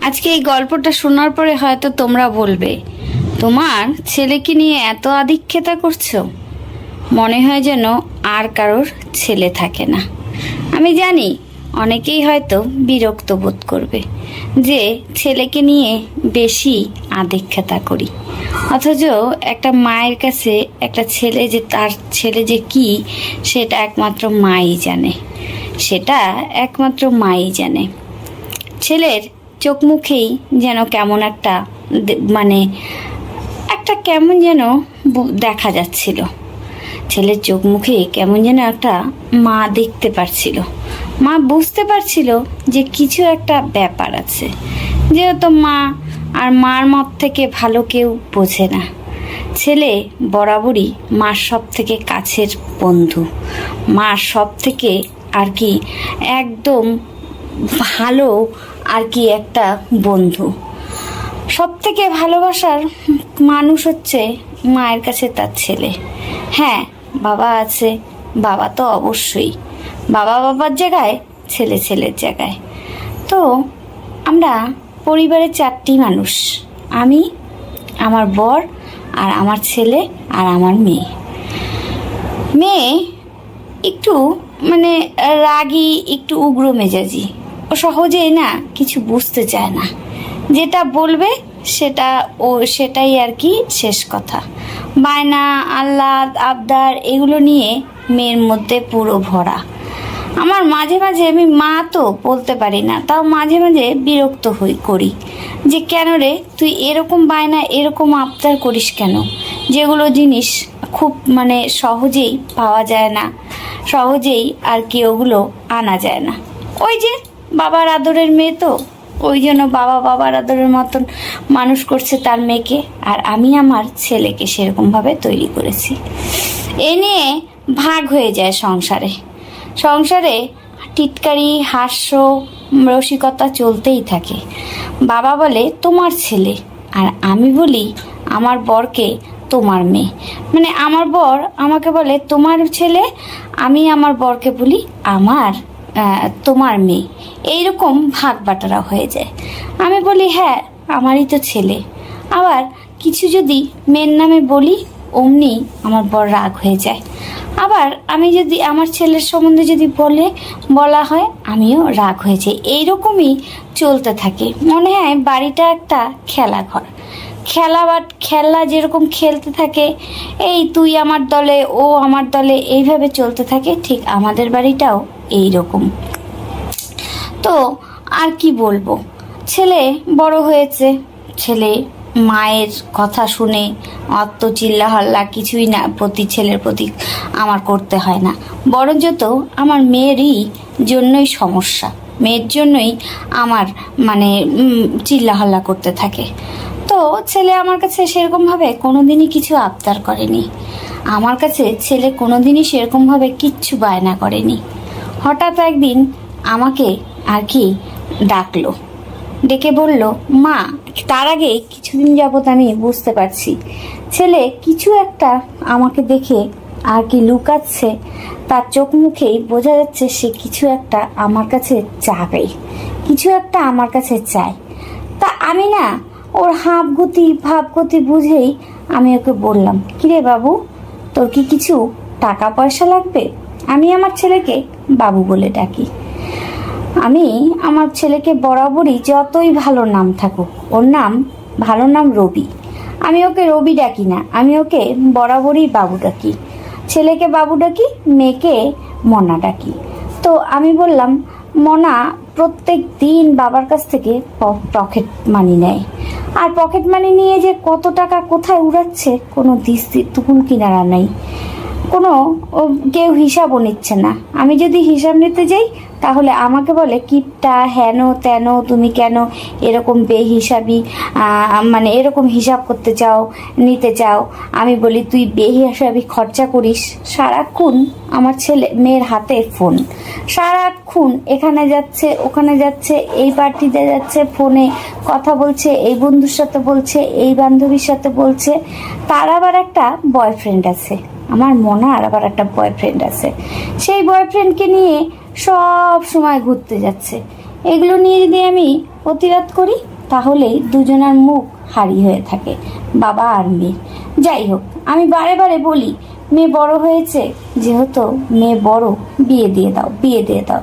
আজকে এই গল্পটা শোনার পরে হয়তো তোমরা বলবে, তোমার ছেলেকে নিয়ে এত আধিক্যতা করছো, মনে হয় যেন আর কারোর ছেলে থাকে না। আমি জানি অনেকেই হয়তো বিরক্ত বোধ করবে যে ছেলেকে নিয়ে বেশি আধিক্যতা করি, অথচ একটা মায়ের কাছে একটা ছেলে যে তার ছেলে যে কি সেটা একমাত্র মাই জানে, সেটা একমাত্র মাই জানে। ছেলের চোখ মুখেই যেন কেমন একটা মানে একটা কেমন যেন দেখা যাচ্ছিল, ছেলের চোখ মুখে কেমন যেন একটা মা দেখতে পারছিল, মা বুঝতে পারছিল যে কিছু একটা ব্যাপার আছে। যেহেতু মা আর মার মত থেকে ভালো কেউ বোঝে না, ছেলে বরাবরই মার সব থেকে কাছের বন্ধু, মার সব থেকে আর কি একদম ভালো আর কি একটা বন্ধু। সব থেকে ভালোবাসার মানুষ হচ্ছে মায়ের কাছে তার ছেলে। হ্যাঁ, বাবা আছে, বাবা তো অবশ্যই, বাবা বাবার জায়গায়, ছেলে ছেলের জায়গায়। তো আমরা পরিবারের 4টি মানুষ, আমি, আমার বর আর আমার ছেলে আর আমার মেয়ে। মেয়ে একটু মানে রাগী, একটু উগ্র মেজাজি, ও সহজেই না কিছু বুঝতে চায় না, যেটা বলবে সেটাই আর কি শেষ কথা। বায়না, আহ্লাদ, আবদার এগুলো নিয়ে মেয়ের মধ্যে পুরো ভরা। আমার মাঝে মাঝে, আমি মা তো বলতে পারি না, তাও মাঝে মাঝে বিরক্ত করি যে কেন রে তুই এরকম বায়না এরকম আবদার করিস কেন, যেগুলো জিনিস খুব মানে সহজেই পাওয়া যায় না, সহজেই আর কি ওগুলো আনা যায় না। ওই যে বাবার আদরের মেয়ে, তো ওই জন্য বাবা বাবার আদরের মতন মানুষ করছে তার মেয়েকে, আর আমি আমার ছেলেকে সেরকমভাবে তৈরি করেছি। এ নিয়ে ভাগ হয়ে যায় সংসারে টিটকারি, হাস্য, রসিকতা চলতেই থাকে। বাবা বলে তোমার ছেলে, আর আমি বলি আমার বরকে তোমার মেয়ে। মানে আমার বর আমাকে বলে তোমার ছেলে, আমি আমার বরকে বলি আমার তোমার মেয়ে। এইরকম ভাগ বাটারা হয়ে যায়। আমি বলি হ্যাঁ আমারই তো ছেলে, আবার কিছু যদি মেয়ের নামে বলি অমনি আমার বর রাগ হয়ে যায়। আবার আমি যদি আমার ছেলের সম্বন্ধে যদি বলা হয় আমিও রাগ হয়ে যাই। এইরকমই চলতে থাকে। মনে হয় বাড়িটা একটা খেলাঘর, খেলা যেরকম খেলতে থাকে, এই তুই আমার দলে ও আমার দলে, এইভাবে চলতে থাকে, ঠিক আমাদের বাড়িটাও এইরকম। তো আর কি বলবো, ছেলে বড় হয়েছে, ছেলে মায়ের কথা শুনে অত চিল্লা হল্লা কিছুই না ছেলের প্রতি আমার করতে হয় না, বরঞ্চ তো আমার মেয়েরই জন্যই সমস্যা, মেয়ের জন্যই আমার মানে চিল্লা হল্লা করতে থাকে। তো ছেলে আমার কাছে সেরকমভাবে কোনোদিনই কিছু আবদার করেনি, আমার কাছে ছেলে কোনোদিনই সেরকমভাবে কিচ্ছু বায়না করেনি। হঠাৎ একদিন আমাকে আর কি ডাকলো, ডেকে বলল মা, তার আগে কিছুদিন যাবৎ আমি বুঝতে পারছি ছেলে কিছু একটা আমাকে দেখে আর কি লুকাচ্ছে, তার চোখ মুখেই বোঝা যাচ্ছে সে কিছু একটা আমার কাছে চাবে, কিছু একটা আমার কাছে চায়। তা আমি না ওর ভাবগতি বুঝেই আমি ওকে বললাম, কিরে বাবু, তোর কি কিছু টাকা পয়সা লাগবে? আমি আমার ছেলেকে বাবু বলে ডাকি। আমি আমার ছেলেকে বরাবরই, যতই ভালো নাম থাকুক, ওর নাম ভালো নাম রবি, আমি ওকে রবি ডাকি না, আমি ওকে বরাবরই বাবু ডাকি। ছেলেকে বাবু ডাকি, মেয়েকে মনা ডাকি। তো আমি বললাম, মনা প্রত্যেক দিন বাবার কাছ থেকে পকেট মানি নেয়, আর পকেট মানি নিয়ে যে কত টাকা কোথায় উড়াচ্ছে কোনো তুকুন কিনারা নেই, কোনো কেউ হিসাবও নিচ্ছে না। আমি যদি হিসাব নিতে যাই তাহলে আমাকে বলে কিপটা, হেন তেন, তুমি কেন এরকম বেহিসাবি মানে এরকম হিসাব নিতে চাও। আমি বলি তুই বেহিসাবি খরচা করিস, সারাক্ষণ আমার মেয়ের হাতে ফোন, সারাক্ষণ এখানে যাচ্ছে ওখানে যাচ্ছে, এই পার্টিতে যাচ্ছে, ফোনে কথা বলছে, এই বন্ধুর সাথে বলছে, এই বান্ধবীর সাথে বলছে। তার আবার একটা বয়ফ্রেন্ড আছে, আমার মনার আবার একটা বয়ফ্রেন্ড আছে, সেই বয়ফ্রেন্ডকে নিয়ে সব সময় ঘুরতে যাচ্ছে। এগুলো নিয়ে যদি আমি প্রতিবাদ করি তাহলেই দুজনের মুখ হারি হয়ে থাকে, বাবা আর মেয়ে। যাই হোক, আমি বারে বারে বলি মেয়ে বড় হয়েছে, যেহেতু মেয়ে বড়, বিয়ে দিয়ে দাও, বিয়ে দিয়ে দাও।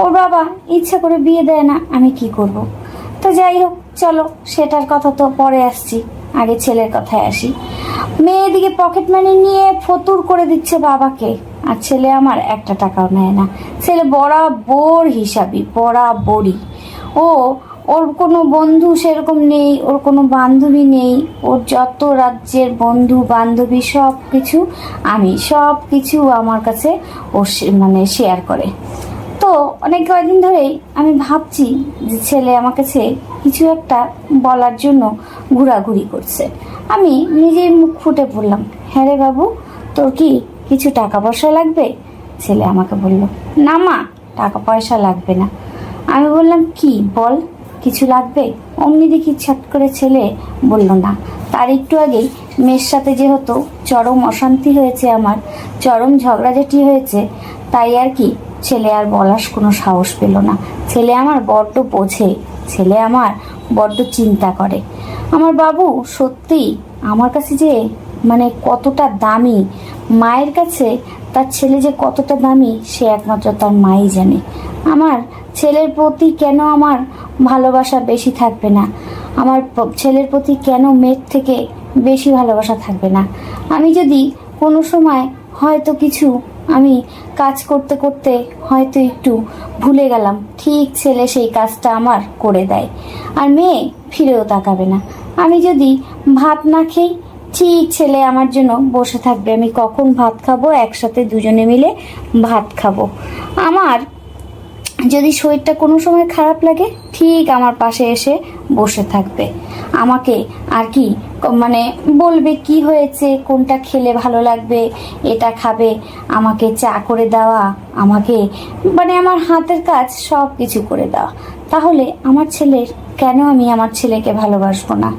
ওর বাবা ইচ্ছা করে বিয়ে দেয় না, আমি কি করব। তো যাই হোক, চলো সেটার কথা তো পরে আসছি, আগে ছেলের কথায় আসি। মেয়ে এদিকে পকেট মানি নিয়ে ফতুর করে দিচ্ছে বাবাকে, আর ছেলে আমার একটা টাকাও নেয় না। ছেলে বরাবর হিসাবি, বরাবরই। ওর কোনো বন্ধু সেরকম নেই, ওর কোনো বান্ধবী নেই। ওর যত রাজ্যের বন্ধু বান্ধবী সব কিছু সব কিছু আমার কাছে ও মানে শেয়ার করে। তো অনেক কয়েকদিন ধরেই আমি ভাবছি যে ছেলে আমার কাছে কিছু একটা বলার জন্য ঘোরাঘুরি করছে। আমি নিজেই মুখ ফুটে বললাম, হ্যাঁ রে বাবু, তোর কি কিছু টাকা পয়সা লাগবে? ছেলে আমাকে বলল, না মা, টাকা পয়সা লাগবে না। আমি বললাম, কি বল, কিছু লাগবে? অমনি দেখি ছট করে ছেলে বলল, না। তার একটু আগেই মেয়ের সাথে যেহেতু চরম অশান্তি হয়েছে, আমার চরম ঝগড়াঝাটি হয়েছে, তাই আর কি ছেলে আর বলার কোনো সাহস পেল না। ছেলে আমার বড্ড বোঝে, ছেলে আমার বড্ড চিন্তা করে। আমার বাবু সত্যি আমার কাছে যে মানে কতটা দামি, মায়ের কাছে তার ছেলে যে কতটা দামি সে একমাত্র তার মাই জানে। আমার ছেলের প্রতি কেন আমার ভালোবাসা বেশি থাকবে না? আমার ছেলের প্রতি কেন মেয়ের থেকে বেশি ভালোবাসা থাকবে না? আমি যদি কোনো সময় হয়তো কিছু আমি কাজ করতে করতে হয়তো একটু ভুলে গেলাম, ঠিক ছেলে সেই কাজটা আমার করে দেয়, আর মেয়ে ফিরেও তাকাবে না। আমি যদি ভাত না খেই, ঠিক ছেলে আমার জন্য বসে থাকবে, আমি কখন ভাত খাবো, একসাথে দুজনে মিলে ভাত খাবো। আমার যদি শরীরটা কোনো সময় খারাপ লাগে, ঠিক আমার পাশে এসে বসে থাকবে, আমাকে আর কি মানে বলবে কি হয়েছে, কোনটা খেলে ভালো লাগবে, এটা খাবে, আমাকে চা করে দেওয়া, আমাকে মানে আমার হাতের কাজ সব কিছু করে দেওয়া। তাহলে আমার ছেলের কেন আমি আমার ছেলেকে ভালোবাসবো না?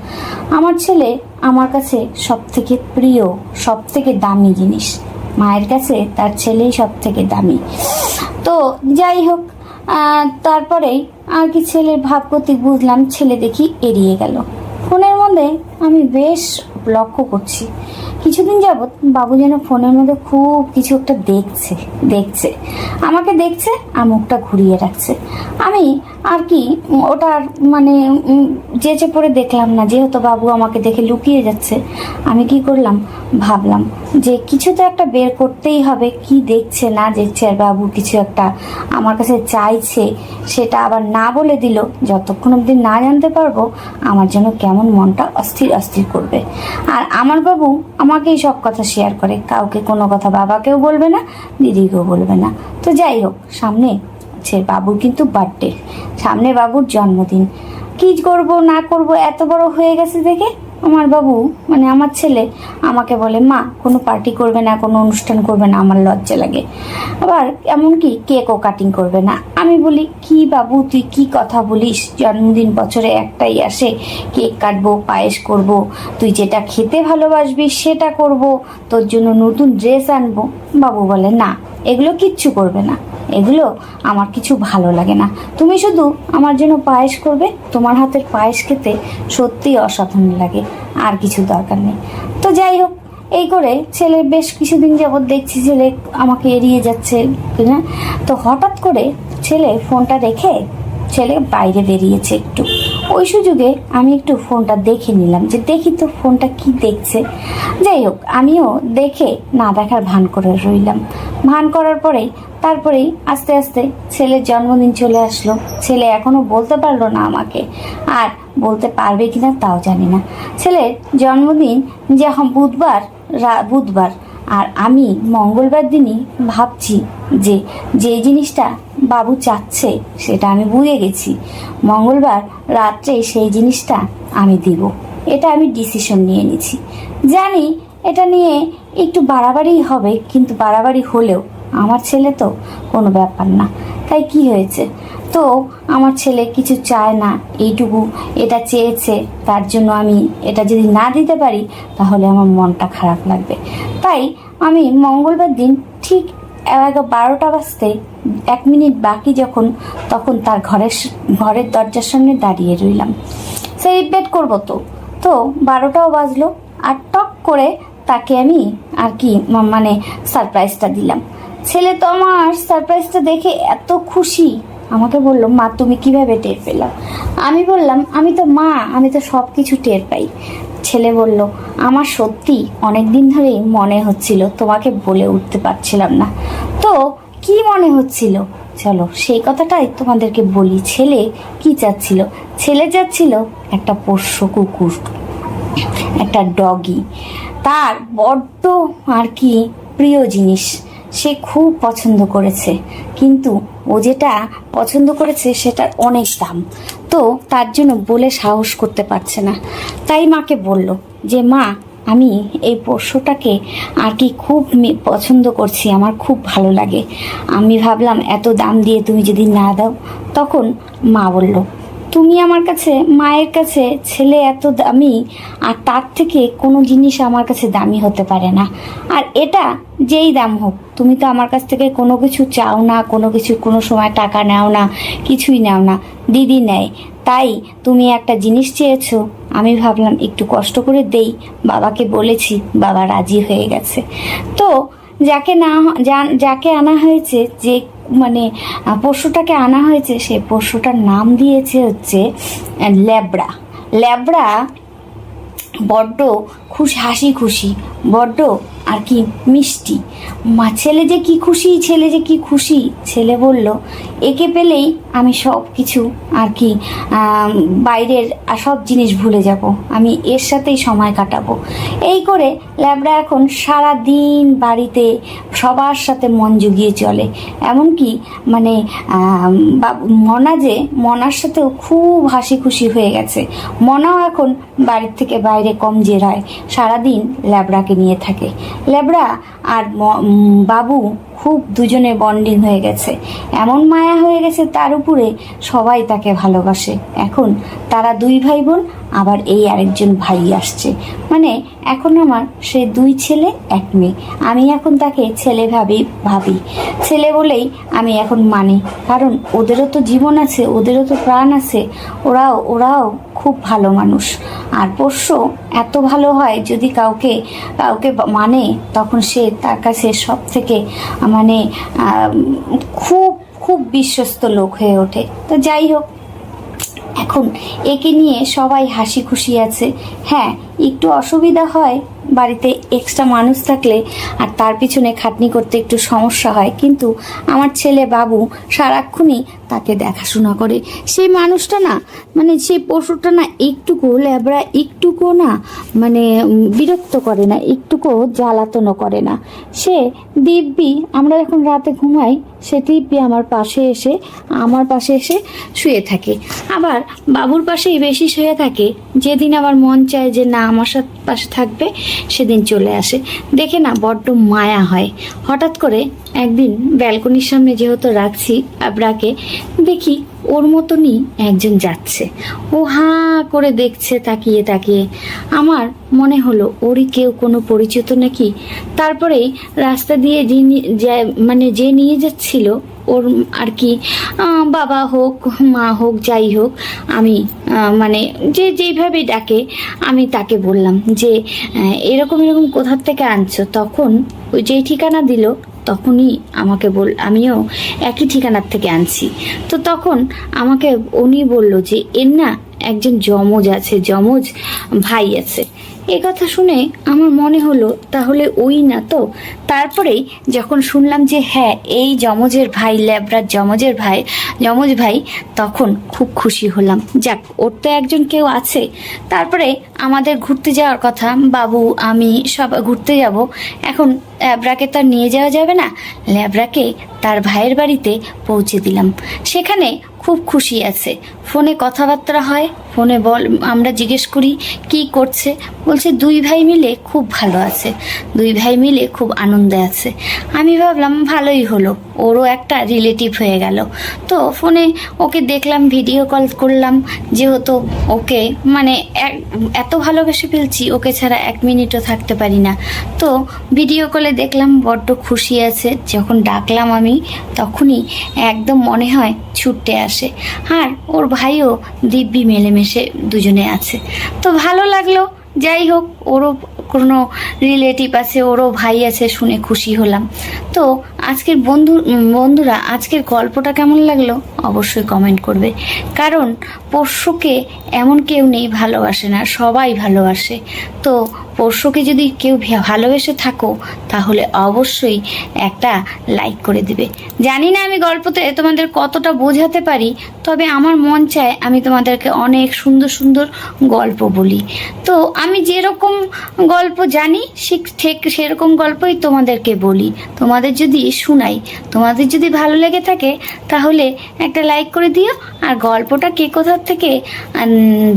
আমার ছেলে আমার কাছে সব থেকে প্রিয়, সব থেকে দামি জিনিস। মায়ের কাছে তার ছেলেই সব থেকে দামি। তো যাই হোক, তারপরেই আর কি ছেলের ভাবগতি বুঝলাম, ছেলে দেখি এড়িয়ে গেল। ফোনের মধ্যে আমি বেশ লক্ষ্য করছি কিছুদিন যাবৎ বাবু যেন ফোনের মধ্যে খুব কিছু একটা দেখছে আমাকে দেখছে আর মুখটা ঘুরিয়ে রাখছে। আমি আর কি ওটার মানে যেচে পড়ে দেখলাম না, যেহেতু বাবু আমাকে দেখে লুকিয়ে যাচ্ছে। আমি কি করলাম, ভাবলাম যে কিছু তো একটা বের করতেই হবে, কি দেখছে না দেখছে, আর বাবু কিছু একটা আমার কাছে চাইছে, সেটা আবার না বলে দিল, যতক্ষণ অবধি না জানতে পারবো আমার যেন কেমন মনটা অস্থির অস্থির করবে। আর আমার বাবু আমাকেই সব কথা শেয়ার করে, কাউকে কোনো কথা বাবাকেও বলবে না, দিদিকেও বলবে না। তো যাই হোক, সামনে বাবুর কিন্তু বার্থডে, সামনে বাবুর জন্মদিন, কি করব না করব এত বড় হয়ে গেছে দেখে আমার বাবু মানে আমার ছেলে আমাকে বলে, মা কোনো পার্টি করবে না, কোনো অনুষ্ঠান করবে না, আমার লজ্জা লাগে। আবার এমনকি কেকও কাটিং করবে না। আমি বলি, কি বাবু তুই কি কথা বলিস, জন্মদিন বছরে একটাই আসে, কেক কাটবো, পায়েস করব, তুই যেটা খেতে ভালোবাসবি সেটা করব, তোর জন্য নতুন ড্রেস আনবো। বাবু বলে, না এগুলো কিচ্ছু করবে না, এগুলো আমার কিছু ভালো লাগে না, তুমি শুধু আমার জন্য পায়েস করবে, তোমার হাতের পায়েস খেতে সত্যিই অসাধারণ লাগে, আর কিছু দরকার নেই। তো যাই হোক, এই করে ছেলে বেশ কিছুদিন যাবৎ দেখছি ছেলে আমাকে এড়িয়ে যাচ্ছে কিনা। তো হঠাৎ করে ছেলে ফোনটা রেখে ছেলে বাইরে বেরিয়েছে একটু, ওই সুযোগে আমি একটু ফোনটা দেখে নিলাম, যে দেখি তো ফোনটা কি দেখছে। যাই হোক, আমিও দেখে না দেখার ভান করে রইলাম। ভান করার তারপরেই আস্তে আস্তে ছেলের জন্মদিন চলে আসলো। ছেলে এখনো বলতে পারলো না আমাকে, আর বলতে পারবে কিনা তাও জানি না। ছেলের জন্মদিন যখন বুধবার, আর আমি মঙ্গলবার দিনই ভাবছি যে যে জিনিসটা বাবু চাচ্ছে সেটা আমি বুঝে গেছি, মঙ্গলবার রাত্রে সেই জিনিসটা আমি দিব, এটা আমি ডিসিশন নিয়ে নিছি। জানি এটা নিয়ে একটু বাড়াবাড়ি হবে, কিন্তু বাড়াবাড়ি হলেও আমার ছেলে তো কোনো ব্যাপার না। তাই কি হয়েছে, তো আমার ছেলে কিছু চায় না, এইটুকু এটা চেয়েছে, তার জন্য আমি এটা যদি না দিতে পারি তাহলে আমার মনটা খারাপ লাগবে। তাই আমি মঙ্গলবার দিন ঠিক 12টা বাজতে 1 মিনিট বাকি তখন তার ঘরের দরজার সামনে দাঁড়িয়ে রইলাম। সেলিব্রেট করবো তো। তো 12টাও বাজলো, আর টক করে তাকে আমি আর কি মানে সারপ্রাইজটা দিলাম। ছেলে তো আমার সারপ্রাইজটা দেখে এত খুশি, আমাকে বলল, মা তুমি কিভাবে টের পেলাম? আমি বললাম, আমি তো মা, আমি তো সব কিছু টের পাই। ছেলে বলল, আমার সত্যি অনেক দিন ধরেই মনে হচ্ছিল, তোমাকে বলে উঠতে পারছিলাম না। তো কি মনে হচ্ছিল, চলো সেই কথাটাই তোমাদেরকে বলি। ছেলে কি চাচ্ছিল? ছেলে চাচ্ছিল একটা পোষ্য কুকুর, একটা ডগি, তার বড্ড আর কি প্রিয় জিনিস, সে খুব পছন্দ করেছে। কিন্তু ও যেটা পছন্দ করেছে সেটার অনেক দাম, তো তার জন্য বলে সাহস করতে পারছে না। তাই মাকে বলল যে মা, আমি এই পোষ্যটাকে আর কি খুব পছন্দ করছি, আমার খুব ভালো লাগে। আমি ভাবলাম এত দাম দিয়ে তুমি যদি না দাও। তখন মা বলল, তুমি আমার কাছে, মায়ের কাছে ছেলে এত দামি, আর তার থেকে কোনো জিনিস আমার কাছে দামি হতে পারে না। আর এটা যেই দাম হোক, তুমি তো আমার কাছ থেকে কোনো কিছু চাও না, কোনো কিছু কোনো সময় টাকা নাও না, কিছুই নাও না, দিদি নেয়। তাই তুমি একটা জিনিস চেয়েছো, আমি ভাবলাম একটু কষ্ট করে দেই। বাবাকে বলেছি, বাবা রাজি হয়ে গেছে। তো যাকে আনা হয়েছে, যে মানে পশুটাকে আনা হয়েছে, সেই পশুটার নাম দিয়েছে হচ্ছে ল্যাব্রা। ল্যাব্রা বড্ড হাসি খুশি, বড্ড আর কি মিষ্টি। ছেলে যে কি খুশি, ছেলে যে কি খুশি। ছেলে বলল, একে পেলেই আমি সব কিছু আর কি বাইরের সব জিনিস ভুলে যাব, আমি এর সাথেই সময় কাটাবো। এই করে ল্যাবরা এখন সারা দিন বাড়িতে সবার সাথে মন জুগিয়ে চলে। এমনকি মানে মনার সাথেও খুব হাসি খুশি হয়ে গেছে। মনাও এখন বাড়ির থেকে বাইরে কম জের হয়, সারাদিন ল্যাবরাকে নিয়ে থাকে। ল্যাবরা আর বাবু খুব দুজনে বন্ডিং হয়ে গেছে, এমন মায়া হয়ে গেছে তার উপরে, সবাই তাকে ভালোবাসে। এখন তারা দুই ভাই বোন, আবার এই আরেকজন ভাই আসছে। মানে এখন আমার সেই দুই ছেলে এক মেয়ে, আমি এখন তাকে ছেলে ভাবি ছেলে বলেই আমি এখন মানি, কারণ ওদেরও তো জীবন আছে, ওদেরও তো প্রাণ আছে, ওরাও খুব ভালো মানুষ। আর পোষ্য এত ভালো হয়, যদি কাউকে মানে তখন সে তার কাছে সব থেকে মানে খুব খুব বিশ্বস্ত লোক হয়ে ওঠে। তো যাই হোক, এখন একে নিয়ে সবাই হাসি খুশি আছে। হ্যাঁ, একটু অসুবিধা হয় বাড়িতে এক্সট্রা মানুষ থাকলে, আর তার পিছনে খাটনি করতে একটু সমস্যা হয়, কিন্তু আমার ছেলে বাবু সারাক্ষণই তাকে দেখাশোনা করে। সেই মানুষটা না, মানে সেই পশুটা না একটুকু ল্যাবরা একটুকু না মানে বিরক্ত করে না, একটুকু জ্বালাতনও করে না। সে দিব্যি, আমরা এখন রাতে ঘুমাই, সে দিব্যি আমার পাশে এসে শুয়ে থাকে। আবার বাবুর পাশেই বেশি শুয়ে থাকে। যেদিন আবার মন চায় যে না আমার সাথে পাশে থাকবে, সেদিন চলে আসে। দেখে না বড্ড মায়া হয়। হঠাৎ করে একদিন ব্যালকনির সামনে যেহেতু রাখছি আবরাকে, দেখি ওর মতনই একজন যাচ্ছে। ও হাঁ করে দেখছে তাকিয়ে। আমার মনে হলো ওরই কেউ কোনো পরিচিত নাকি। তারপরেই রাস্তা দিয়ে যে নিয়ে যাচ্ছিল, ওর আর কি বাবা হোক মা হোক যাই হোক, আমি মানে যেইভাবে ডাকে, আমি তাকে বললাম যে এরকম কোথার থেকে আনছো। তখন ওই যেই ঠিকানা দিল, তখনই আমাকে আমিও একই ঠিকানার থেকে আনছি। তো তখন আমাকে উনি বলল যে এর না একজন যমজ ভাই আছে। এ কথা শুনে আমার মনে হলো তাহলে ওই না তো। তারপরেই যখন শুনলাম যে হ্যাঁ এই যমজের ভাই, ল্যাবরার যমজ ভাই, তখন খুব খুশি হলাম। যাক, ওর তো একজন কেউ আছে। তারপরে আমাদের ঘুরতে যাওয়ার কথা, বাবু আমি সব ঘুরতে যাব। এখন ল্যাবরাকে তো আর নিয়ে যাওয়া যাবে না, ল্যাবরাকে তার ভাইয়ের বাড়িতে পৌঁছে দিলাম। সেখানে খুব খুশি আছে, ফোনে কথাবার্তা হয়, ফোনে আমরা জিজ্ঞেস করি কি করছে, বলছে দুই ভাই মিলে খুব ভালো আছে, দুই ভাই মিলে খুব আনন্দে আছে। আমি ভাবলাম ভালোই হলো, ওরও একটা রিলেটিভ হয়ে গেল। তো ফোনে ওকে দেখলাম, ভিডিও কল করলাম, যেহেতু ওকে মানে এত ভালোবেসে ফেলছি, ওকে ছাড়া 1 মিনিটও থাকতে পারি না। তো ভিডিও কলে দেখলাম বড্ড খুশি আছে। যখন ডাকলাম আমি, তখনই একদম মনে হয় ছুটে আসে। ভালোবাসে, আর ওর ভাইও দিব্যি মিলেমিশে দুজনে আছে। তো ভালো লাগলো। যাই হোক, ওরও কোনো রিলেটিভ আছে, ওরও ভাই আছে, শুনে খুশি হলাম। তো আজকের বন্ধুরা আজকের গল্পটা কেমন লাগলো অবশ্যই কমেন্ট করবে, কারণ পরশুকে এমন কেউ নেই ভালোবাসে না, সবাই ভালোবাসে। তো পরশুকে যদি কেউ ভালোবেসে থাকো তাহলে অবশ্যই একটা লাইক করে দিবে। জানি না আমি গল্পতে তোমাদের কতটা বোঝাতে পারি, তবে আমার মন চায় আমি তোমাদেরকে অনেক সুন্দর সুন্দর গল্প বলি। তো আমি যেরকম গল্প জানি ঠিক সেরকম গল্পই তোমাদেরকে বলি, তোমাদের যদি শোনাই, তোমাদের যদি ভালো লেগে থাকে তাহলে একটা লাইক করে দিও। আর গল্পটা কে কোথার থেকে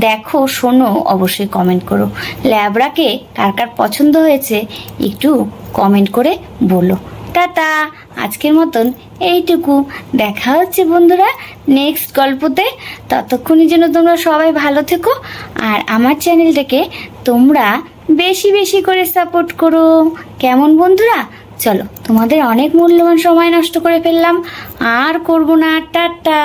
দেখো শোনো অবশ্যই কমেন্ট করো। ল্যাবড়াকে কার কার পছন্দ হয়েছে একটু কমেন্ট করে বলো। টাটা, আজকের মতন এইটুকু। দেখা হচ্ছে বন্ধুরা নেক্সট গল্পতে। ততক্ষণই যেন তোমরা সবাই ভালো থেকো, আর আমার চ্যানেলটাকে তোমরা বেশি বেশি করে সাপোর্ট করো। কেমন বন্ধুরা? চলো, তোমাদের অনেক মূল্যবান সময় নষ্ট করে ফেললাম, আর করবো না। টাটা।